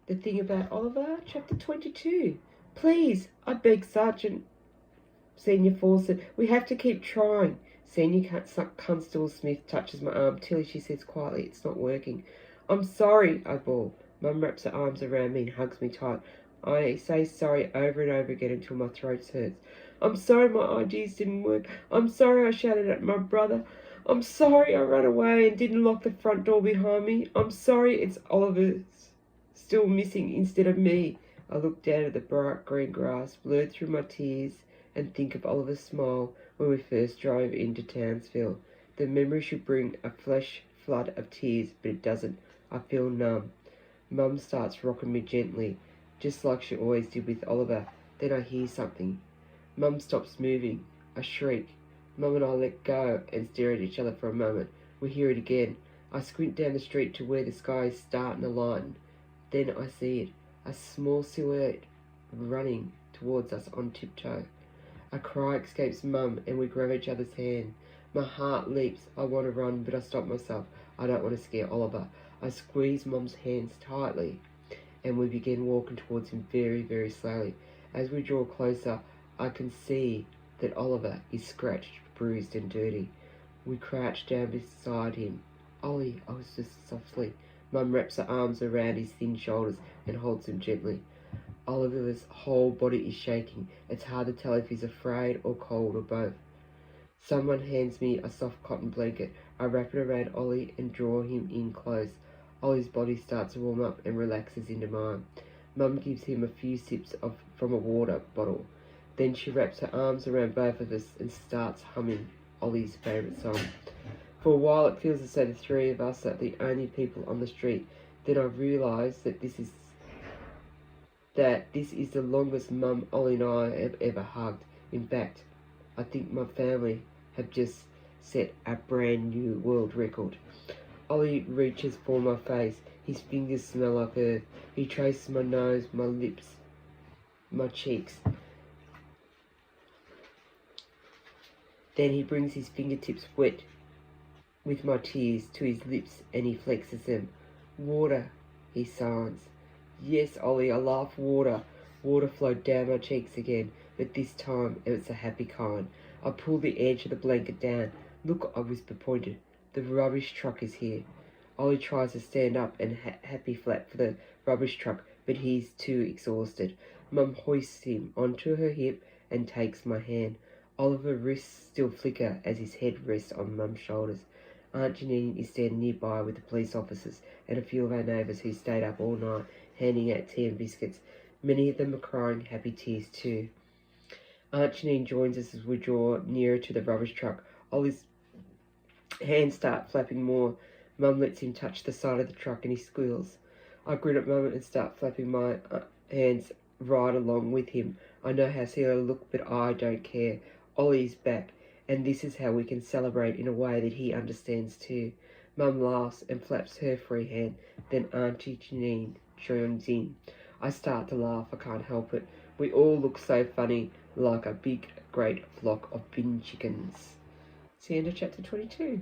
The thing about Oliver, chapter 22. Please, I beg Sergeant Senior Fawcett, we have to keep trying. Senior Constable Smith touches my arm. Tilly, she says quietly, it's not working. I'm sorry, I bawl. Mum wraps her arms around me and hugs me tight. I say sorry over and over again until my throat hurts. I'm sorry my ideas didn't work. I'm sorry I shouted at my brother. I'm sorry I ran away and didn't lock the front door behind me. I'm sorry it's Oliver's still missing instead of me. I look down at the bright green grass, blurred through my tears, and think of Oliver's smile when we first drove into Townsville. The memory should bring a flash flood of tears, but it doesn't. I feel numb. Mum starts rocking me gently, just like she always did with Oliver. Then I hear something. Mum stops moving. I shriek. Mum and I let go and stare at each other for a moment. We hear it again. I squint down the street to where the sky is starting to lighten. Then I see it, a small silhouette running towards us on tiptoe. A cry escapes Mum and we grab each other's hand. My heart leaps. I want to run, but I stop myself. I don't want to scare Oliver. I squeeze Mum's hands tightly and we begin walking towards him very, very slowly. As we draw closer, I can see that Oliver is scratched, bruised and dirty. We crouch down beside him. Ollie, I whisper softly. Mum wraps her arms around his thin shoulders and holds him gently. Oliver's whole body is shaking. It's hard to tell if he's afraid or cold or both. Someone hands me a soft cotton blanket. I wrap it around Ollie and draw him in close. Ollie's body starts to warm up and relaxes into mine. Mum gives him a few sips from a water bottle. Then she wraps her arms around both of us and starts humming Ollie's favourite song. For a while it feels as though the three of us are the only people on the street. Then I realise that this is the longest Mum, Ollie and I have ever hugged. In fact, I think my family have just set a brand new world record. Ollie reaches for my face. His fingers smell like earth. He traces my nose, my lips, my cheeks. Then he brings his fingertips wet with my tears to his lips and he flexes them. Water, he sighs. Yes, Ollie, I laugh. Water. Water flowed down my cheeks again, but this time it was a happy kind. I pulled the edge of the blanket down. Look, I whispered, pointed. The rubbish truck is here. Ollie tries to stand up and happy flat for the rubbish truck, but he's too exhausted. Mum hoists him onto her hip and takes my hand. Oliver's wrists still flicker as his head rests on Mum's shoulders. Aunt Janine is standing nearby with the police officers and a few of our neighbours who stayed up all night handing out tea and biscuits. Many of them are crying happy tears too. Aunt Janine joins us as we draw nearer to the rubbish truck. Ollie's hands start flapping more. Mum lets him touch the side of the truck and he squeals. I grin at Mum and start flapping my hands right along with him. I know how silly I look, but I don't care. Ollie's back, and this is how we can celebrate in a way that he understands too. Mum laughs and flaps her free hand. Then Auntie Janine joins in. I start to laugh. I can't help it. We all look so funny, like a big, great flock of bin chickens. It's the end of chapter 22.